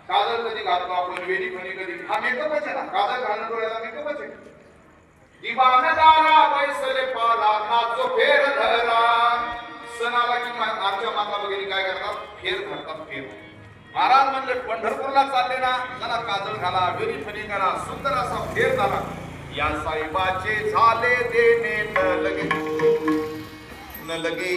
काजळ कधी घालतो आपण, वेणी फणी कधी, हा मेकअपच आहे ना. काजळ घालणं डोळ्याला मेकअपच आहे. दिवाणदारा बैसले पाला नाचो फेर धरा. सणाला की आमच्या माता वगैरे काय करतात, फेर धरतात, फेर. महाराज म्हणले पंढरपूरला चालले ना, चला काजळ घाला, वेणी फणी करा, सुंदर असा फेर झाला. या साहेबाचे झाले देणे न लगे